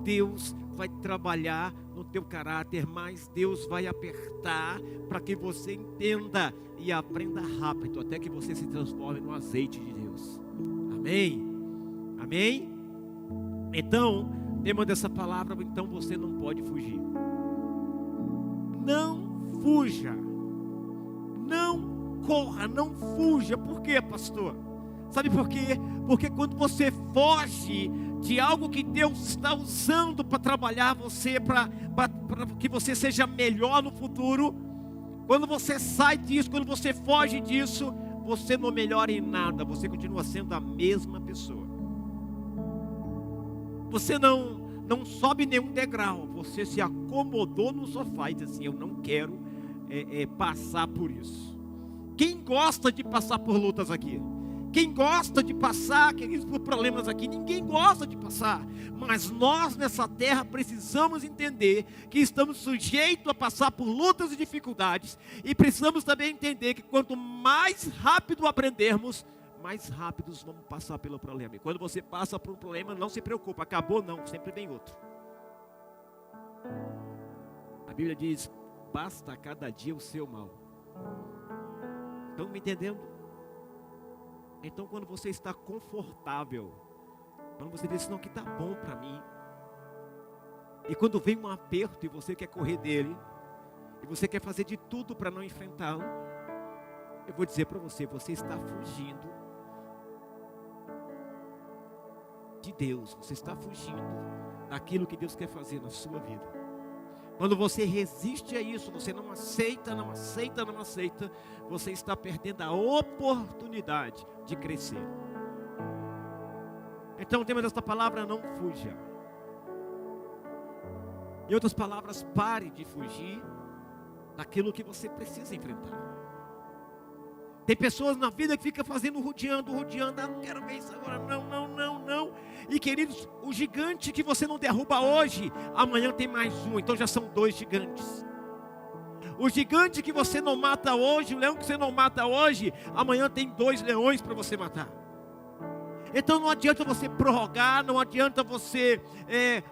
Deus vai trabalhar no teu caráter, mais Deus vai apertar para que você entenda e aprenda rápido, até que você se transforme no azeite de Deus. Amém? Amém? Então, tema dessa palavra, então você não pode fugir. Não fuja. Não corra, não fuja. Por quê, pastor? Sabe por quê? Porque quando você foge de algo que Deus está usando para trabalhar você, para que você seja melhor no futuro, quando você sai disso, quando você foge disso, você não melhora em nada, você continua sendo a mesma pessoa. Você não sobe nenhum degrau, você se acomodou no sofá e diz assim: eu não quero passar por isso. Quem gosta de passar por lutas aqui? Quem gosta de passar por problemas aqui? Ninguém gosta de passar. Mas nós nessa terra precisamos entender que estamos sujeitos a passar por lutas e dificuldades. E precisamos também entender que quanto mais rápido aprendermos, mais rápidos vamos passar pelo problema. E quando você passa por um problema, não se preocupa, acabou não, sempre vem outro. A Bíblia diz: basta a cada dia o seu mal. Estão me entendendo? Então, quando você está confortável, quando você diz: não, que está bom para mim, e quando vem um aperto e você quer correr dele, e você quer fazer de tudo para não enfrentá-lo, eu vou dizer para você: você está fugindo de Deus, você está fugindo daquilo que Deus quer fazer na sua vida. Quando você resiste a isso, você não aceita, você está perdendo a oportunidade de crescer. Então o tema desta palavra é: não fuja. Em outras palavras, pare de fugir daquilo que você precisa enfrentar. Tem pessoas na vida que ficam fazendo rodeando, não quero ver isso agora, não. E queridos, o gigante que você não derruba hoje, amanhã tem mais um, então já são 2 gigantes. O gigante que você não mata hoje, o leão que você não mata hoje, amanhã tem 2 leões para você matar. Então não adianta você prorrogar, não adianta você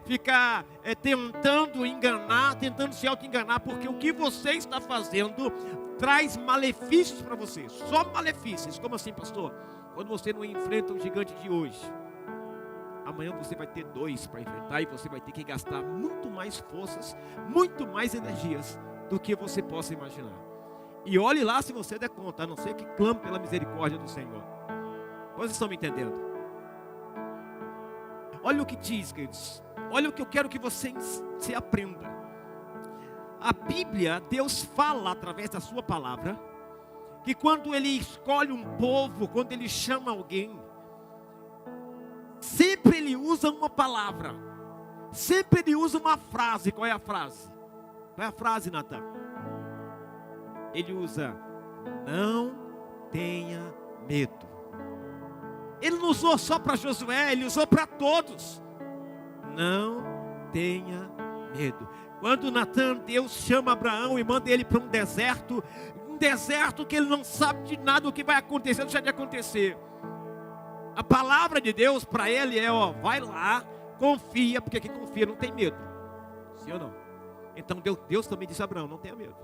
ficar tentando enganar, tentando se auto-enganar, porque o que você está fazendo traz malefícios para você, só malefícios. Como assim, pastor? Quando você não enfrenta o gigante de hoje, amanhã você vai ter 2 para enfrentar, e você vai ter que gastar muito mais forças, muito mais energias do que você possa imaginar. E olhe lá se você der conta, a não ser que clame pela misericórdia do Senhor. Vocês estão me entendendo? Olha o que diz, queridos. Olha o que eu quero que você aprenda. A Bíblia, Deus fala através da sua palavra, que quando Ele escolhe um povo, quando Ele chama alguém, sempre Ele usa uma palavra, sempre Ele usa uma frase. Qual é a frase? Qual é a frase, Natan? Ele usa: não tenha medo. Ele não usou só para Josué, Ele usou para todos. Não tenha medo. Quando Natan, Deus chama Abraão e manda ele para um deserto que ele não sabe de nada o que vai acontecer, deixa de acontecer. A palavra de Deus para ele é: vai lá, confia, porque quem confia não tem medo. Sim ou não? Então Deus também disse a Abraão: não tenha medo.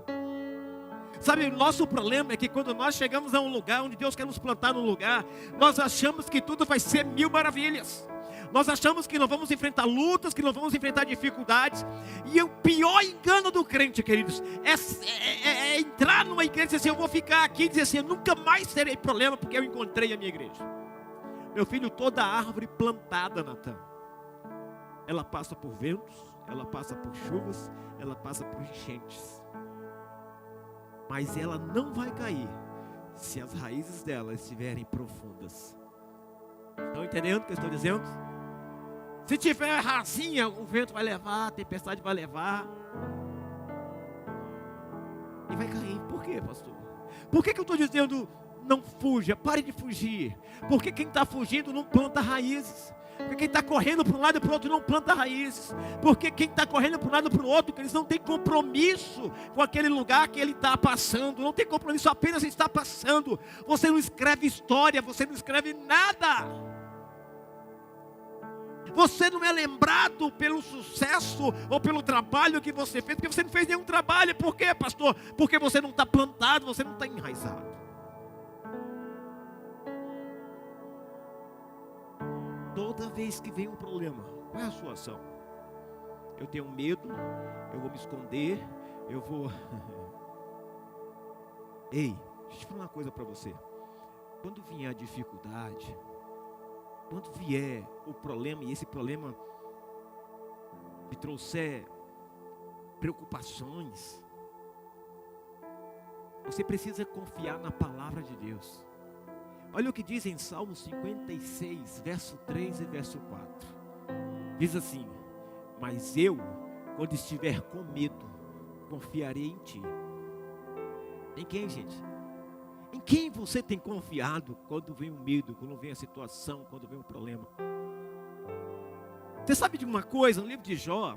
Sabe, o nosso problema é que quando nós chegamos a um lugar onde Deus quer nos plantar num lugar, nós achamos que tudo vai ser 1000 maravilhas. Nós achamos que não vamos enfrentar lutas, que não vamos enfrentar dificuldades. E o pior engano do crente, queridos, é entrar numa igreja e dizer assim: eu vou ficar aqui e dizer assim: eu nunca mais terei problema porque eu encontrei a minha igreja. Meu filho, toda árvore plantada, Natan, ela passa por ventos, ela passa por chuvas, ela passa por enchentes. Mas ela não vai cair se as raízes dela estiverem profundas. Estão entendendo o que eu estou dizendo? Se tiver rasinha, o vento vai levar, a tempestade vai levar. E vai cair. Por quê, pastor? Por que eu estou dizendo não fuja? Pare de fugir. Porque quem está fugindo não planta raízes. Porque quem está correndo para um lado e para o outro não planta raízes. Porque quem está correndo para um lado e para o outro, eles não têm compromisso com aquele lugar que ele está passando. Não tem compromisso, apenas está passando. Você não escreve história, você não escreve nada. Você não é lembrado pelo sucesso ou pelo trabalho que você fez, porque você não fez nenhum trabalho. Por quê, pastor? Porque você não está plantado, você não está enraizado. Toda vez que vem um problema, qual é a sua ação? Eu tenho medo, eu vou me esconder, eu vou... Ei, deixa eu falar uma coisa para você. Quando vier a dificuldade, quando vier o problema, e esse problema me trouxer preocupações, você precisa confiar na palavra de Deus. Olha o que diz em Salmo 56, verso 3 e verso 4. Diz assim: mas eu, quando estiver com medo, confiarei em ti. Em quem, gente? Em quem você tem confiado quando vem o medo, quando vem a situação, quando vem o problema? Você sabe de uma coisa, no livro de Jó,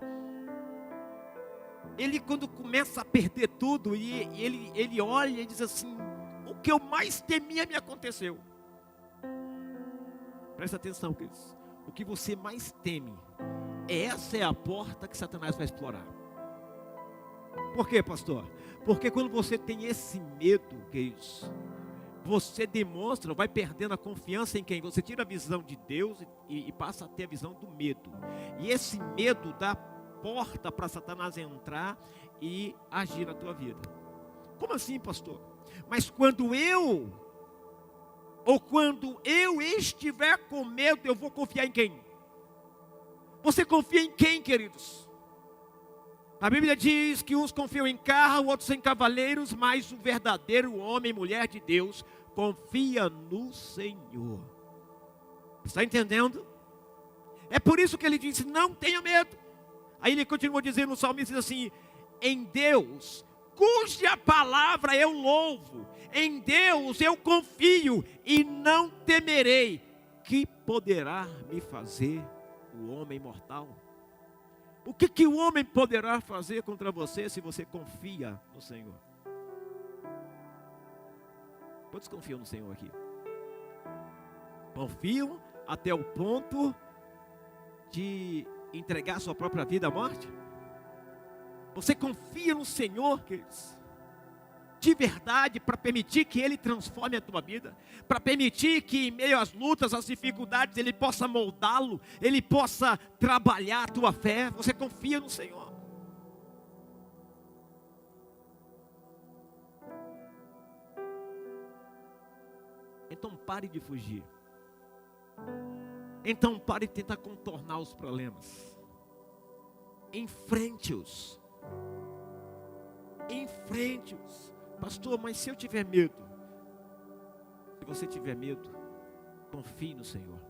ele quando começa a perder tudo, e ele olha e diz assim: o que eu mais temia me aconteceu. Presta atenção, queridos. O que você mais teme, essa é a porta que Satanás vai explorar. Por quê, pastor? Porque quando você tem esse medo, queridos, você demonstra, vai perdendo a confiança em quem? Você tira a visão de Deus e passa a ter a visão do medo. E esse medo dá porta para Satanás entrar e agir na tua vida. Como assim, pastor? Mas quando eu estiver com medo, eu vou confiar em quem? Você confia em quem, queridos? A Bíblia diz que uns confiam em carro, outros em cavaleiros, mas o verdadeiro homem e mulher de Deus confia no Senhor. Está entendendo? É por isso que ele disse: não tenha medo. Aí ele continua dizendo, o salmista diz assim: em Deus, cuja palavra eu louvo, em Deus eu confio e não temerei. Que poderá me fazer o homem mortal? O que o homem poderá fazer contra você se você confia no Senhor? Quantos confiam no Senhor aqui? Confiam até o ponto de entregar sua própria vida à morte? Você confia no Senhor, queridos, de verdade, para permitir que Ele transforme a tua vida, para permitir que em meio às lutas, às dificuldades, Ele possa moldá-lo, Ele possa trabalhar a tua fé? Você confia no Senhor? Então pare de fugir. Então pare de tentar contornar os problemas. Enfrente-os. Enfrente-os. Pastor, mas se eu tiver medo? Se você tiver medo, confie no Senhor.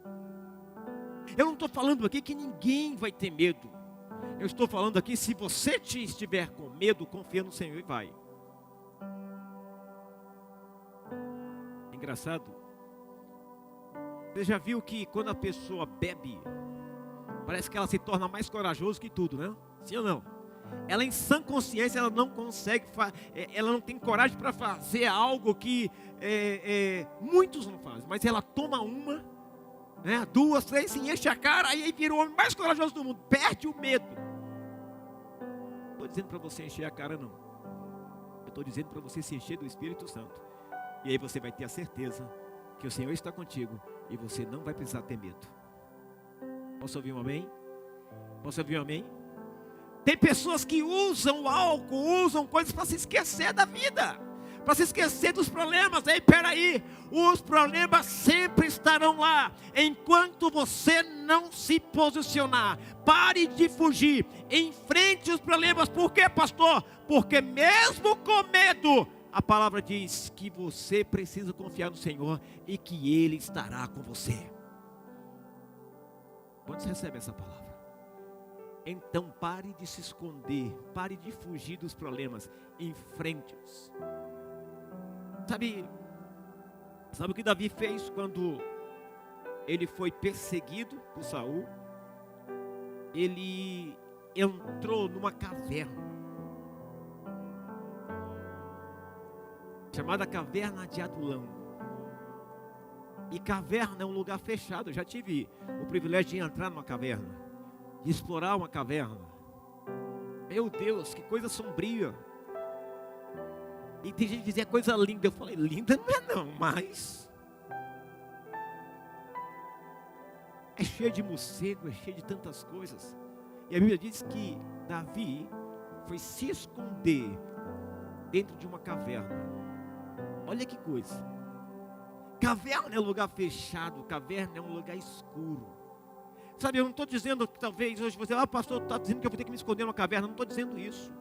Eu não estou falando aqui que ninguém vai ter medo. Eu estou falando aqui, se você estiver com medo, confia no Senhor e vai. Engraçado. Você já viu que quando a pessoa bebe, parece que ela se torna mais corajosa que tudo, né? Sim ou não? Ela em sã consciência, ela não consegue, ela não tem coragem para fazer algo que muitos não fazem. Mas ela toma uma, né, 2, 3, se enche a cara, aí vira o homem mais corajoso do mundo, perde o medo. Não estou dizendo para você encher a cara, não. Eu estou dizendo para você se encher do Espírito Santo. E aí você vai ter a certeza que o Senhor está contigo e você não vai precisar ter medo. Posso ouvir um amém? Posso ouvir um amém? Tem pessoas que usam álcool, usam coisas para se esquecer da vida, para se esquecer dos problemas. Ei, peraí, os problemas sempre estarão lá, enquanto você não se posicionar. Pare de fugir, enfrente os problemas. Por quê, pastor? Porque mesmo com medo, a palavra diz que você precisa confiar no Senhor e que Ele estará com você. Quando você recebe essa palavra? Então pare de se esconder, pare de fugir dos problemas, enfrente-os. Sabe o que Davi fez quando ele foi perseguido por Saul? Ele entrou numa caverna, chamada Caverna de Adulão. E caverna é um lugar fechado. Eu já tive o privilégio de entrar numa caverna, de explorar uma caverna. Meu Deus, que coisa sombria. E tem gente que dizia coisa linda. Eu falei, linda não é não, mas é cheio de morcego, é cheio de tantas coisas. E a Bíblia diz que Davi foi se esconder dentro de uma caverna. Olha que coisa. Caverna é um lugar fechado, caverna é um lugar escuro. Sabe, eu não estou dizendo que talvez hoje você, pastor, está dizendo que eu vou ter que me esconder numa caverna. Não estou dizendo isso.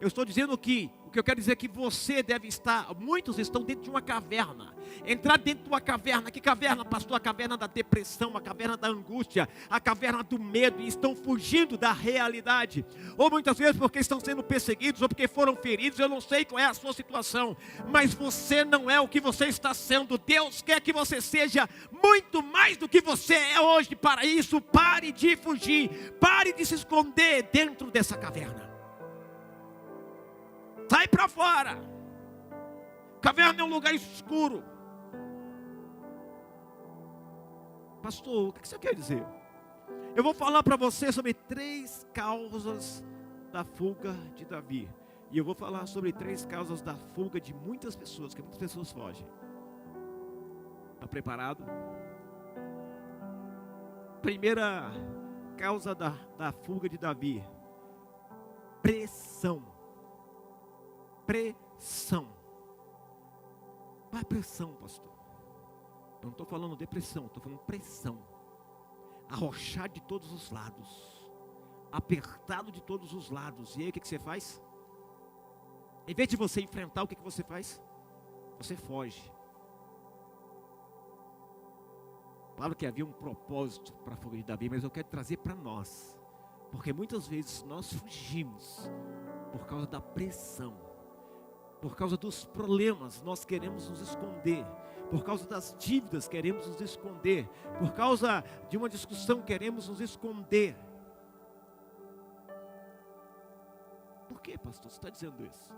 Eu estou dizendo que, o que eu quero dizer é que você deve estar, muitos estão dentro de uma caverna. Entrar dentro de uma caverna. Que caverna, pastor? A caverna da depressão, a caverna da angústia, a caverna do medo, e estão fugindo da realidade. Ou muitas vezes porque estão sendo perseguidos, ou porque foram feridos. Eu não sei qual é a sua situação, mas você não é o que você está sendo. Deus quer que você seja muito mais do que você é hoje. Para isso, pare de fugir, pare de se esconder dentro dessa caverna. Sai para fora. Caverna é um lugar escuro. Pastor, o que você quer dizer? Eu vou falar para você sobre 3 causas da fuga de Davi. E eu vou falar sobre 3 causas da fuga de muitas pessoas, que muitas pessoas fogem. Está preparado? Primeira causa da fuga de Davi: pressão. Pressão. Qual é a pressão, pastor? Eu não estou falando depressão, estou falando pressão. Arrochar de todos os lados, apertado de todos os lados. E aí o que você faz? Em vez de você enfrentar, o que você faz? Você foge. Claro que havia um propósito para a fuga de Davi, mas eu quero trazer para nós, porque muitas vezes nós fugimos por causa da pressão. Por causa dos problemas, nós queremos nos esconder. Por causa das dívidas, queremos nos esconder. Por causa de uma discussão, queremos nos esconder. Por que, pastor, você está dizendo isso?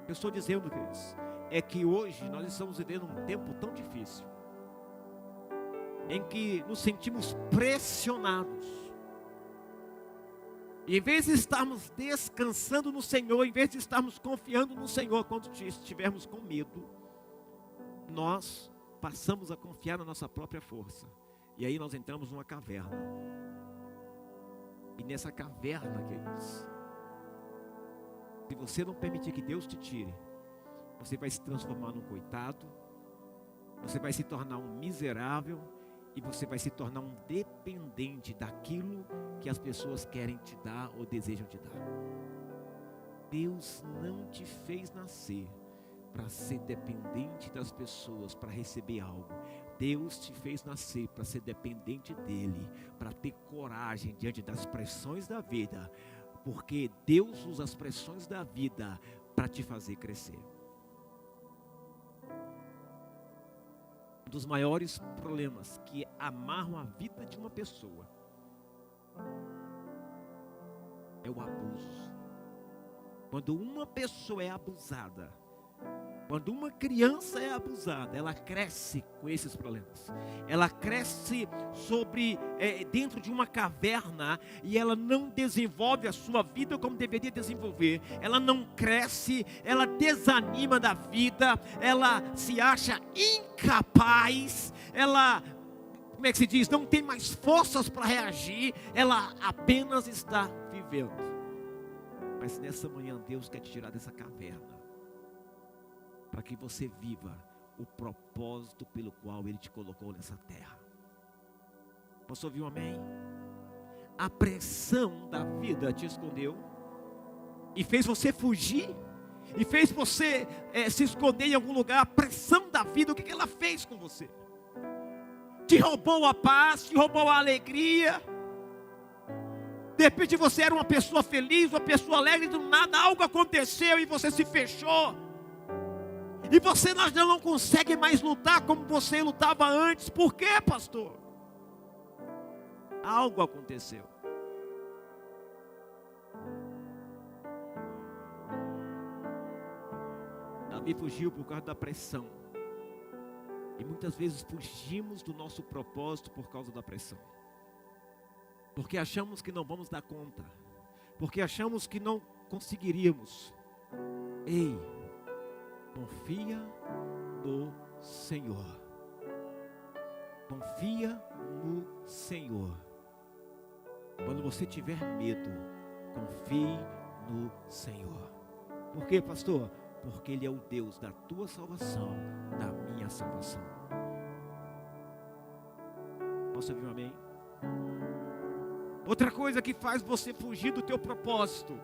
Eu estou dizendo isso. É que hoje nós estamos vivendo um tempo tão difícil, em que nos sentimos pressionados. E em vez de estarmos descansando no Senhor, em vez de estarmos confiando no Senhor, quando estivermos com medo, nós passamos a confiar na nossa própria força. E aí nós entramos numa caverna. E nessa caverna, queridos, se você não permitir que Deus te tire, você vai se transformar num coitado, você vai se tornar um miserável, e você vai se tornar um dependente daquilo que as pessoas querem te dar ou desejam te dar. Deus não te fez nascer para ser dependente das pessoas, para receber algo. Deus te fez nascer para ser dependente dEle, para ter coragem diante das pressões da vida, porque Deus usa as pressões da vida para te fazer crescer. Um dos maiores problemas que amarram a vida de uma pessoa é o abuso. Quando uma pessoa é abusada, quando uma criança é abusada, ela cresce com esses problemas. Ela cresce dentro de uma caverna, e ela não desenvolve a sua vida como deveria desenvolver. Ela não cresce, ela desanima da vida, ela se acha incapaz, ela, como é que se diz, não tem mais forças para reagir, ela apenas está vivendo. Mas nessa manhã Deus quer te tirar dessa caverna, para que você viva o propósito pelo qual Ele te colocou nessa terra. Posso ouvir um amém? A pressão da vida te escondeu e fez você fugir, e fez você se esconder em algum lugar. A pressão da vida, o que ela fez com você? Te roubou a paz, te roubou a alegria. De repente você era uma pessoa feliz, uma pessoa alegre, do nada algo aconteceu e você se fechou. E você não consegue mais lutar como você lutava antes. Por quê, pastor? Algo aconteceu. Davi fugiu por causa da pressão. E muitas vezes fugimos do nosso propósito por causa da pressão. Porque achamos que não vamos dar conta. Porque achamos que não conseguiríamos. Ei, confia no Senhor. Confia no Senhor. Quando você tiver medo, confie no Senhor. Por quê, pastor? Porque Ele é o Deus da tua salvação, da minha salvação. Posso ouvir um amém? Outra coisa que faz você fugir do teu propósito: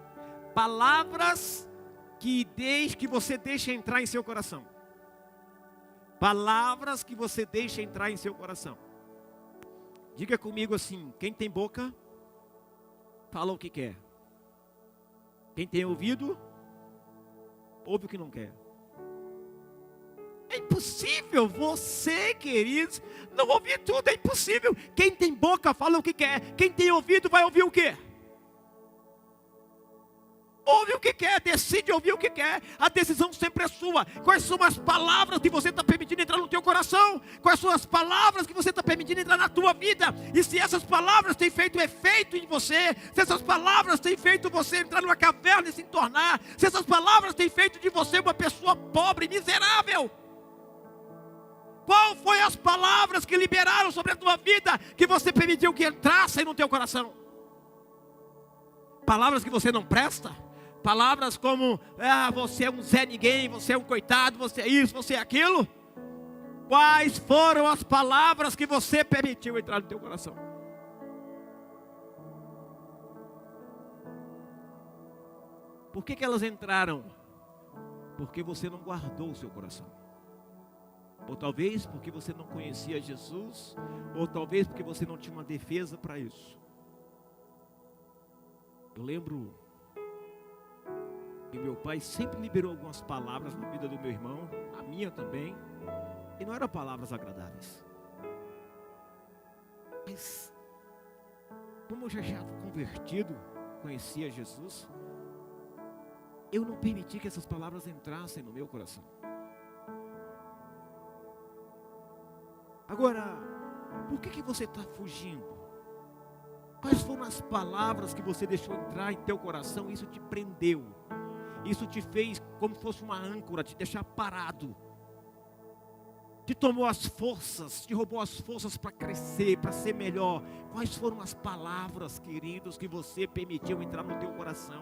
palavras que você deixa entrar em seu coração. Palavras que você deixa entrar em seu coração. Diga comigo assim: quem tem boca, fala o que quer. Quem tem ouvido, ouve o que não quer. É impossível você, queridos, não ouvir tudo, é impossível. Quem tem boca fala o que quer. Quem tem ouvido vai ouvir o quê? Ouve o que quer, decide ouvir o que quer. A decisão sempre é sua. Quais são as palavras que você está permitindo entrar no teu coração? Quais são as palavras que você está permitindo entrar na tua vida? E se essas palavras têm feito efeito em você, se essas palavras têm feito você entrar numa caverna e se entornar, se essas palavras têm feito de você uma pessoa pobre, miserável, qual foi as palavras que liberaram sobre a tua vida, que você permitiu que entrassem no teu coração? Palavras que você não presta? Palavras como, você é um Zé Ninguém, você é um coitado, você é isso, você é aquilo? Quais foram as palavras que você permitiu entrar no teu coração? Por que elas entraram? Porque você não guardou o seu coração. Ou talvez porque você não conhecia Jesus, ou talvez porque você não tinha uma defesa para isso. Eu lembro que meu pai sempre liberou algumas palavras na vida do meu irmão, a minha também, e não eram palavras agradáveis. Mas, como eu já estava convertido, conhecia Jesus, eu não permiti que essas palavras entrassem no meu coração. Agora, por que você está fugindo? Quais foram as palavras que você deixou entrar em teu coração? Isso te prendeu. Isso te fez como se fosse uma âncora, te deixar parado. Te tomou as forças, te roubou as forças para crescer, para ser melhor. Quais foram as palavras, queridos, que você permitiu entrar no teu coração?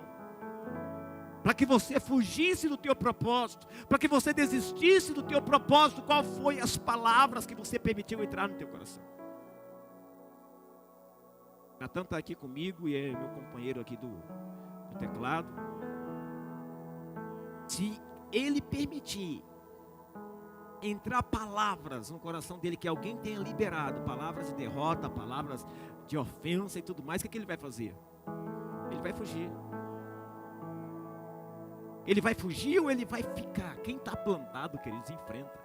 Para que você fugisse do teu propósito, para que você desistisse do teu propósito, qual foi as palavras que você permitiu entrar no teu coração? Natan está aqui comigo e é meu companheiro aqui do teclado. Se ele permitir entrar palavras no coração dele que alguém tenha liberado, palavras de derrota, palavras de ofensa e tudo mais, o que ele vai fazer? Ele vai fugir. Ele vai fugir ou ele vai ficar? Quem está plantado, queridos, enfrenta.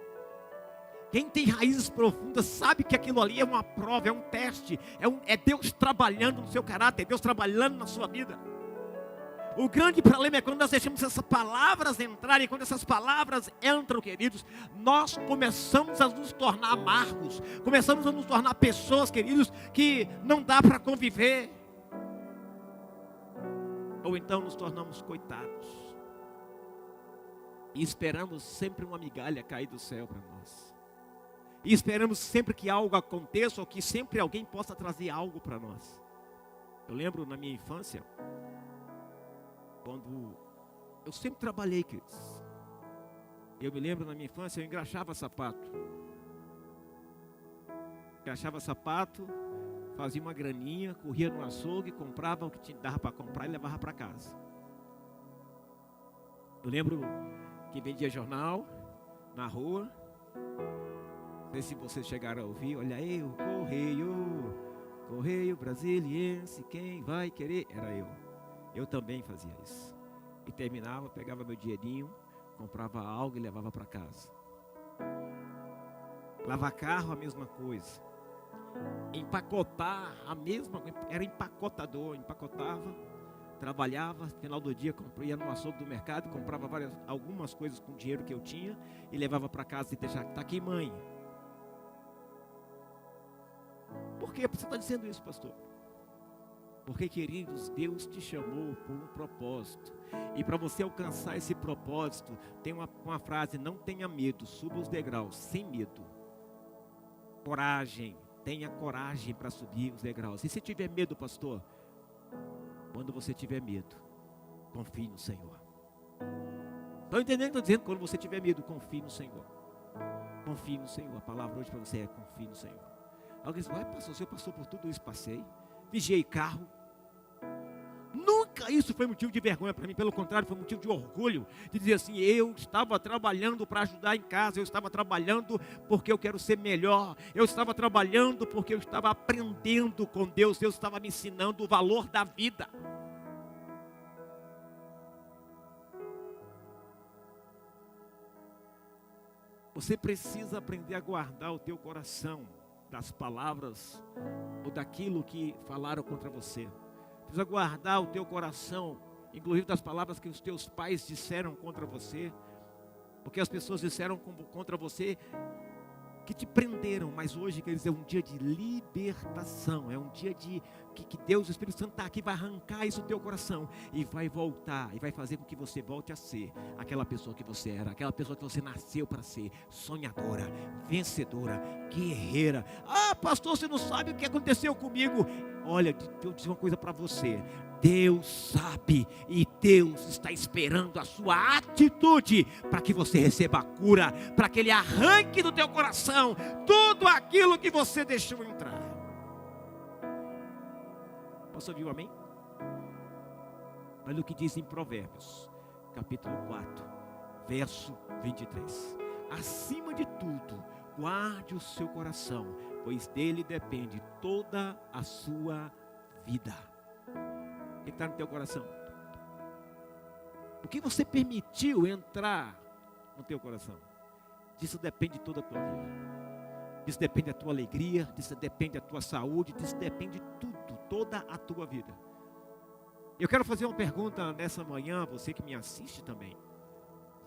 Quem tem raízes profundas sabe que aquilo ali é uma prova, é um teste, é Deus trabalhando no seu caráter, é Deus trabalhando na sua vida. O grande problema é quando nós deixamos essas palavras entrarem. Quando essas palavras entram, queridos, nós começamos a nos tornar amargos, começamos a nos tornar pessoas, queridos, que não dá para conviver. Ou então nos tornamos coitados e esperamos sempre uma migalha cair do céu para nós. E esperamos sempre que algo aconteça, ou que sempre alguém possa trazer algo para nós. Eu lembro na minha infância, quando eu sempre trabalhei, queridos. Eu me lembro na minha infância, eu engraxava sapato. Engraxava sapato, fazia uma graninha, corria no açougue, comprava o que dava para comprar e levava para casa. Eu lembro que vendia jornal na rua. Não sei se vocês chegaram a ouvir. Olha aí o Correio Brasiliense, quem vai querer? Era eu. Eu também fazia isso. E terminava, pegava meu dinheirinho, comprava algo e levava para casa. Lavar carro, a mesma coisa. Empacotar, a mesma coisa. Era empacotador, empacotava, trabalhava, final do dia ia no açougue do mercado, comprava algumas coisas com o dinheiro que eu tinha e levava para casa e deixava. Tá aqui, mãe. Por que você está dizendo isso, pastor? Porque, queridos, Deus te chamou por um propósito. E para você alcançar esse propósito, tem uma frase: não tenha medo, suba os degraus, sem medo. Coragem, tenha coragem para subir os degraus. E se tiver medo, pastor? Quando você tiver medo, confie no Senhor. Estão entendendo? Estou dizendo, quando você tiver medo, confie no Senhor. Confie no Senhor. A palavra hoje para você é: confie no Senhor. Alguém diz: vai, pastor, o senhor passou por tudo isso? Passei. Vigiei carro. Nunca isso foi motivo de vergonha para mim. Pelo contrário, foi motivo de orgulho. De dizer assim: eu estava trabalhando para ajudar em casa. Eu estava trabalhando porque eu quero ser melhor. Eu estava trabalhando porque eu estava aprendendo com Deus. Deus estava me ensinando o valor da vida. Você precisa aprender a guardar o teu coração das palavras ou daquilo que falaram contra você. Precisa guardar o teu coração, inclusive das palavras que os teus pais disseram contra você, porque as pessoas disseram contra você, que te prenderam. Mas hoje, quer dizer, é um dia de libertação, é um dia de que Deus, o Espírito Santo está aqui, vai arrancar isso do teu coração e vai voltar, e vai fazer com que você volte a ser aquela pessoa que você era, aquela pessoa que você nasceu para ser: sonhadora, vencedora, guerreira. Ah, pastor, você não sabe o que aconteceu comigo. Olha, eu dizer uma coisa para você: Deus sabe, e Deus está esperando a sua atitude para que você receba a cura, para que Ele arranque do teu coração tudo aquilo que você deixou entrar. Posso ouvir um amém? Olha o que diz em Provérbios, capítulo 4, verso 23. Acima de tudo, guarde o seu coração, pois dele depende toda a sua vida. O que está no teu coração? O que você permitiu entrar no teu coração? Disso depende toda a tua vida. Disso depende a tua alegria, disso depende a tua saúde, disso depende tudo, toda a tua vida. Eu quero fazer uma pergunta nessa manhã, você que me assiste também.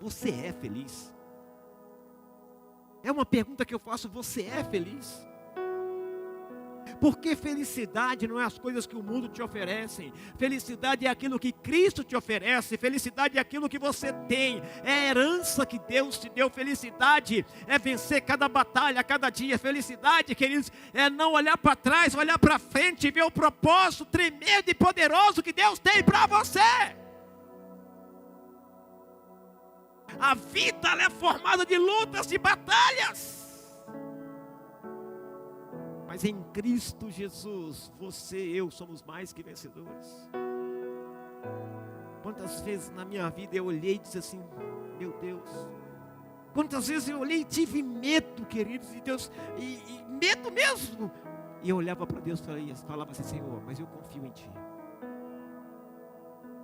Você é feliz? É uma pergunta que eu faço: você é feliz? Porque felicidade não é as coisas que o mundo te oferece. Felicidade é aquilo que Cristo te oferece. Felicidade é aquilo que você tem. É a herança que Deus te deu. Felicidade é vencer cada batalha, cada dia. Felicidade, queridos, é não olhar para trás, olhar para frente e ver o propósito tremendo e poderoso que Deus tem para você. A vida, ela é formada de lutas e batalhas. Mas em Cristo Jesus, você e eu somos mais que vencedores. Quantas vezes na minha vida eu olhei e disse assim: meu Deus. Quantas vezes eu olhei e tive medo, queridos de Deus, e medo mesmo. E eu olhava para Deus e falava assim: Senhor, mas eu confio em Ti.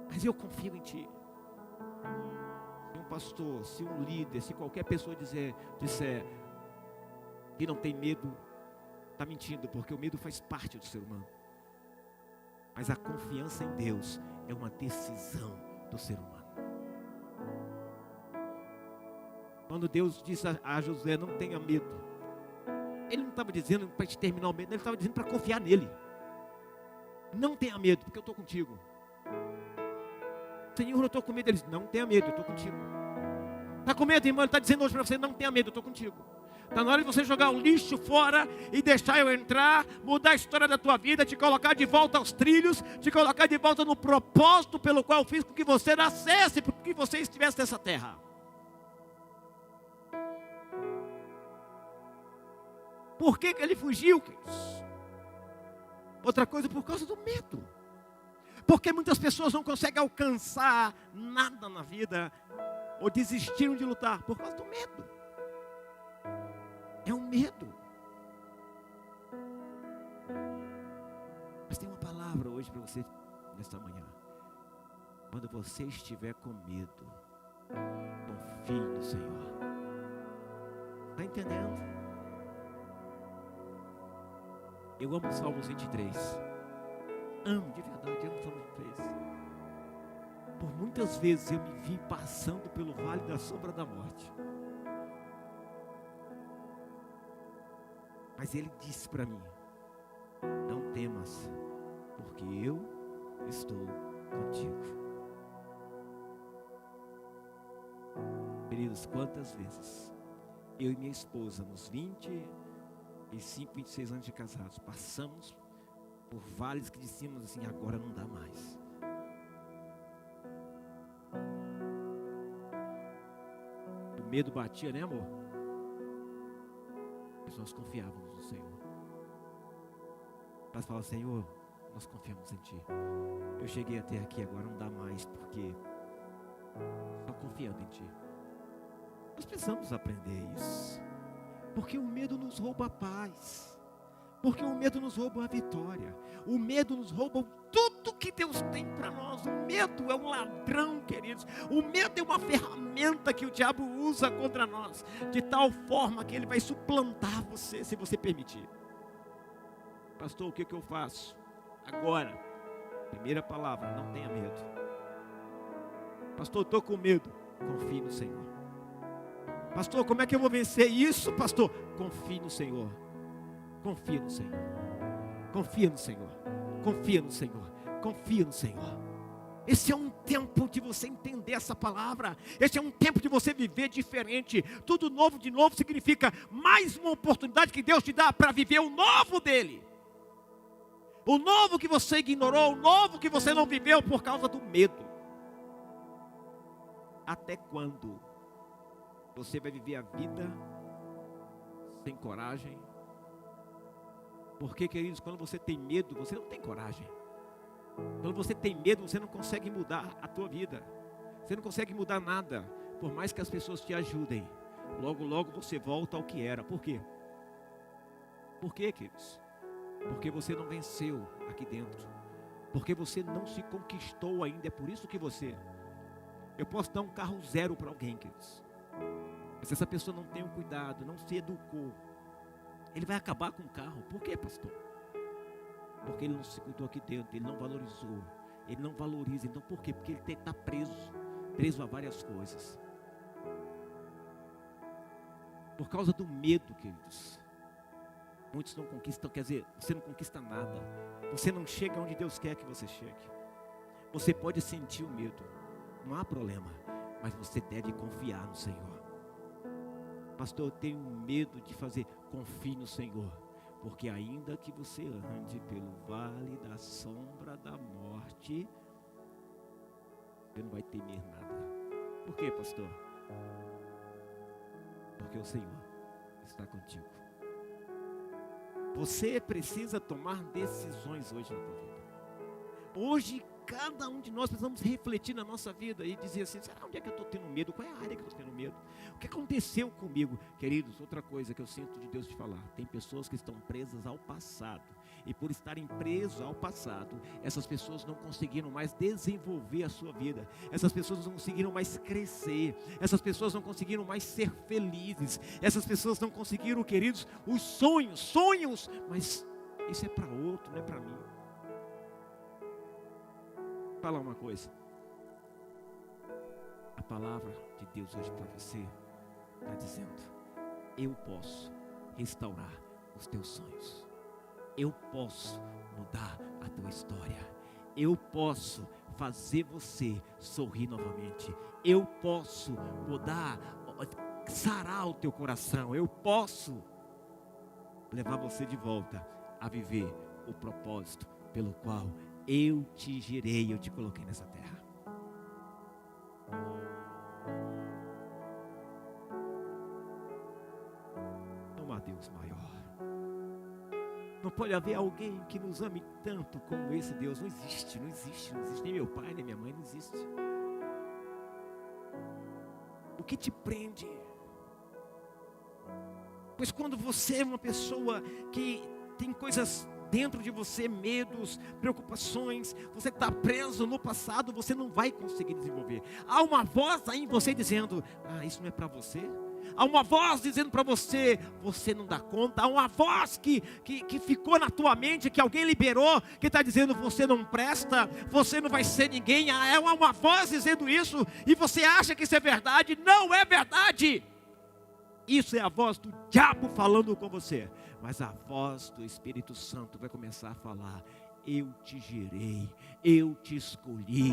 Mas eu confio em Ti. Se um pastor, se um líder, se qualquer pessoa disser que não tem medo, está mentindo, porque o medo faz parte do ser humano. Mas a confiança em Deus é uma decisão do ser humano. Quando Deus disse a Josué: não tenha medo, Ele não estava dizendo para te terminar o medo, Ele estava dizendo para confiar nele. Não tenha medo, porque eu estou contigo. Senhor, eu estou com medo. Ele diz: não tenha medo, eu estou contigo. Está com medo, irmão? Ele está dizendo hoje para você: não tenha medo, eu estou contigo. Está na hora de você jogar o lixo fora e deixar eu entrar, mudar a história da tua vida, te colocar de volta aos trilhos, te colocar de volta no propósito pelo qual eu fiz com que você nascesse, para que você estivesse nessa terra. Por que ele fugiu, queridos? Outra coisa, por causa do medo. Porque muitas pessoas não conseguem alcançar nada na vida, ou desistiram de lutar, por causa do medo. É um medo. Mas tem uma palavra hoje para você nesta manhã. Quando você estiver com medo, confie no Senhor. Está entendendo? Eu amo o Salmo 23. Amo, de verdade, amo o Salmo 23. Por muitas vezes eu me vi passando pelo vale da sombra da morte. Mas Ele disse para mim: não temas, porque eu estou contigo. Queridos, quantas vezes eu e minha esposa, nos 25, 26 anos de casados, passamos por vales que dissemos assim, agora não dá mais. O medo batia, né, amor? Mas nós confiávamos no Senhor. Nós falamos, Senhor, nós confiamos em Ti. Eu cheguei até aqui, agora não dá mais, porque só confiando em Ti. Nós precisamos aprender isso. Porque o medo nos rouba a paz. Porque o medo nos rouba a vitória. O medo nos rouba tudo que Deus tem para nós. O medo é um ladrão, queridos. O medo é uma ferramenta que o diabo usa contra nós, de tal forma que ele vai suplantar você, se você permitir. Pastor, o que eu faço? Agora, primeira palavra, não tenha medo. Pastor, estou com medo. Confie no Senhor. Pastor, como é que eu vou vencer isso, pastor? Confie no Senhor. Confia no Senhor. Confia no Senhor. Confia no Senhor. Confia no Senhor. Esse é um tempo de você entender essa palavra. Esse é um tempo de você viver diferente. Tudo novo de novo significa mais uma oportunidade que Deus te dá para viver o novo dele. O novo que você ignorou, o novo que você não viveu por causa do medo. Até quando você vai viver a vida sem coragem? Porque, queridos, quando você tem medo, você não tem coragem. Quando você tem medo, você não consegue mudar a tua vida. Você não consegue mudar nada. Por mais que as pessoas te ajudem, logo, logo você volta ao que era. Por quê? Por quê, queridos? Porque você não venceu aqui dentro. Porque você não se conquistou ainda. É por isso que você... Eu posso dar um carro zero para alguém, queridos. Mas se essa pessoa não tem um cuidado, não se educou, ele vai acabar com o carro. Por quê, pastor? Porque ele não se cuidou aqui dentro, ele não valorizou, ele não valoriza. Então por quê? Porque ele está preso a várias coisas. Por causa do medo, queridos. Muitos não conquistam, quer dizer, você não conquista nada. Você não chega onde Deus quer que você chegue. Você pode sentir o medo, não há problema, mas você deve confiar no Senhor. Pastor, eu tenho medo de fazer. Confie no Senhor, porque ainda que você ande pelo vale da sombra da morte, você não vai temer nada. Por quê, pastor? Porque o Senhor está contigo. Você precisa tomar decisões hoje na tua vida. Hoje, cada um de nós precisamos refletir na nossa vida e dizer assim, será onde é que eu estou tendo medo? Qual é a área que eu estou tendo medo? O que aconteceu comigo? Queridos, outra coisa que eu sinto de Deus te falar, tem pessoas que estão presas ao passado, e por estarem presas ao passado, essas pessoas não conseguiram mais desenvolver a sua vida, essas pessoas não conseguiram mais crescer, essas pessoas não conseguiram mais ser felizes, essas pessoas não conseguiram, queridos, os sonhos, mas isso é para outro, não é para mim. Vou falar uma coisa. A palavra de Deus hoje para você está dizendo: eu posso restaurar os teus sonhos. Eu posso mudar a tua história. Eu posso fazer você sorrir novamente. Eu posso mudar, sarar o teu coração. Eu posso levar você de volta a viver o propósito pelo qual eu te gerei, eu te coloquei nessa terra. Não há Deus maior. Não pode haver alguém que nos ame tanto como esse Deus. Não existe. Nem meu pai, nem minha mãe, não existe. O que te prende? Pois quando você é uma pessoa que tem coisas dentro de você, medos, preocupações, você está preso no passado, você não vai conseguir desenvolver. Há uma voz aí em você dizendo: isso não é para você. Há uma voz dizendo para você: você não dá conta. Há uma voz que ficou na tua mente, que alguém liberou, que está dizendo: você não presta, você não vai ser ninguém. É uma voz dizendo isso, e você acha que isso é verdade. Não é verdade. Isso é a voz do diabo falando com você. mas a voz do Espírito Santo vai começar a falar: eu te gerei, eu te escolhi,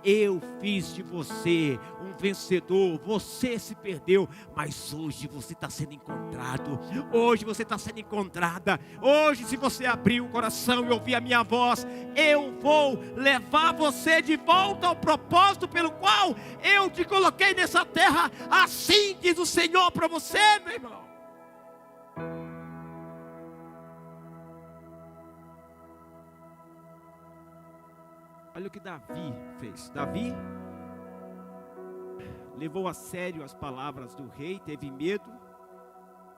eu fiz de você um vencedor. Você se perdeu, mas hoje você está sendo encontrado, hoje você está sendo encontrada. Hoje, se você abrir o coração e ouvir a minha voz, eu vou levar você de volta ao propósito pelo qual eu te coloquei nessa terra. Assim diz o Senhor para você, meu irmão. Olha o que Davi fez. Davi levou a sério as palavras do rei, teve medo.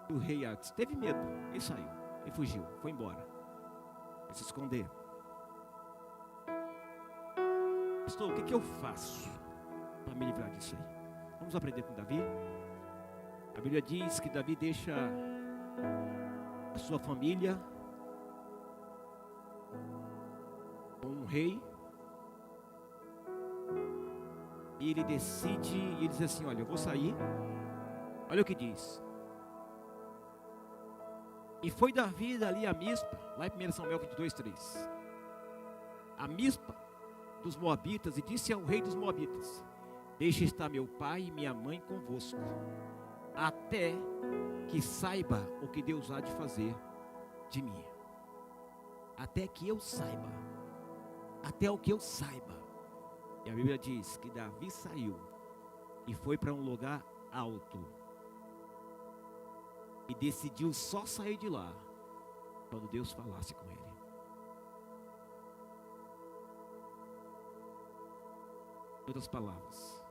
O rei antes teve medo, ele saiu, ele fugiu, foi embora, foi se esconder. Pastor, o que eu faço para me livrar disso aí? Vamos aprender com Davi. A Bíblia diz que Davi deixa a sua família com um rei. E ele decide, e ele diz assim: olha, eu vou sair. Olha o que diz. E foi Davi dali a Mispa, lá em 1 Samuel 22:3. A Mispa dos Moabitas, e disse ao rei dos Moabitas: deixe estar meu pai e minha mãe convosco, até que saiba o que Deus há de fazer de mim. Até que eu saiba. Até o que eu saiba. E a Bíblia diz que Davi saiu e foi para um lugar alto. E decidiu só sair de lá quando Deus falasse com ele. Em outras palavras,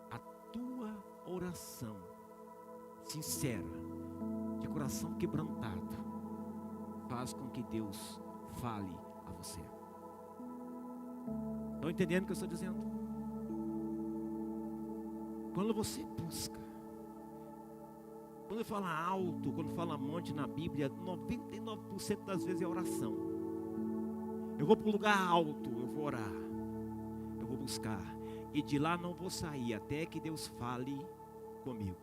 a tua oração sincera, de coração quebrantado, faz com que Deus fale a você. Estão entendendo o que eu estou dizendo? Quando você busca, quando fala alto, quando fala monte na Bíblia, 99% das vezes é oração. Eu vou para um lugar alto, eu vou orar, eu vou buscar, e de lá não vou sair até que Deus fale comigo.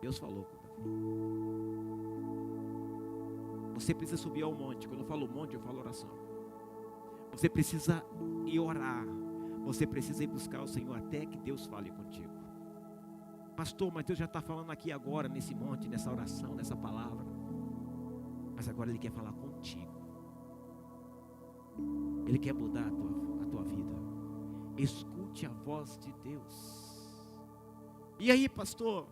Deus falou com Davi. Você precisa subir ao monte. Quando eu falo monte, eu falo oração. Você precisa ir orar. Você precisa ir buscar o Senhor até que Deus fale contigo. Pastor, mas Deus já está falando aqui agora, nesse monte, nessa oração, nessa palavra. Mas agora Ele quer falar contigo. Ele quer mudar a tua vida. Escute a voz de Deus. E aí, pastor,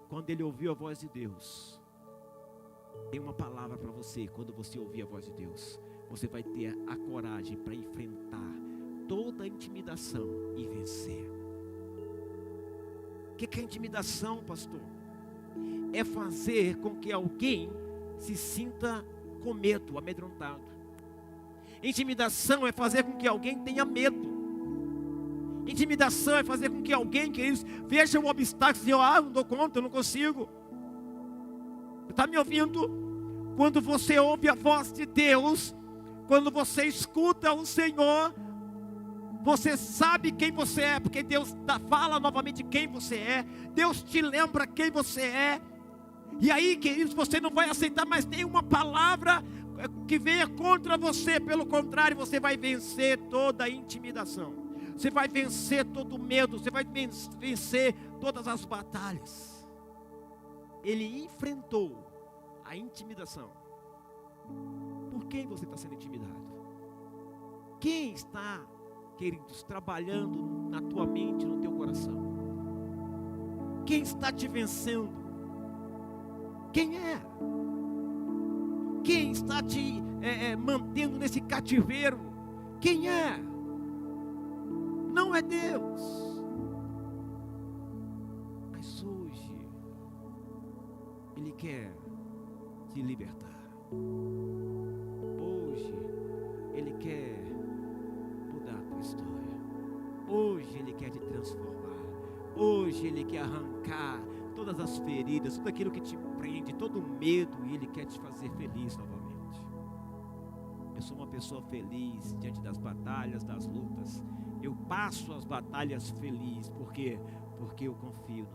quando ele ouviu a voz de Deus, tem uma palavra para você. Quando você ouvir a voz de Deus, você vai ter a coragem para enfrentar toda a intimidação e vencer. O que é intimidação, pastor? É fazer com que alguém se sinta com medo, amedrontado. Intimidação é fazer com que alguém tenha medo. Intimidação é fazer com que alguém, que eles vejam um obstáculo e digam: não dou conta, eu não consigo. Você está me ouvindo? Quando você ouve a voz de Deus, quando você escuta o Senhor, você sabe quem você é, porque Deus fala novamente quem você é. Deus te lembra quem você é. E aí, queridos, você não vai aceitar mais nenhuma palavra que venha contra você. Pelo contrário, você vai vencer toda a intimidação. Você vai vencer todo o medo. Você vai vencer todas as batalhas. Ele enfrentou a intimidação. Por quem você está sendo intimidado? Quem está, queridos, trabalhando na tua mente, no teu coração? Quem está te vencendo? Quem é? Quem está te mantendo nesse cativeiro? Quem é? Não é Deus. Mas hoje Ele quer te libertar. Hoje Ele quer mudar a tua história. Hoje Ele quer te transformar. Hoje Ele quer arrancar todas as feridas, tudo aquilo que te prende, todo o medo, e Ele quer te fazer feliz novamente. Eu sou uma pessoa feliz diante das batalhas, das lutas. Eu passo as batalhas feliz, porque eu confio no Senhor.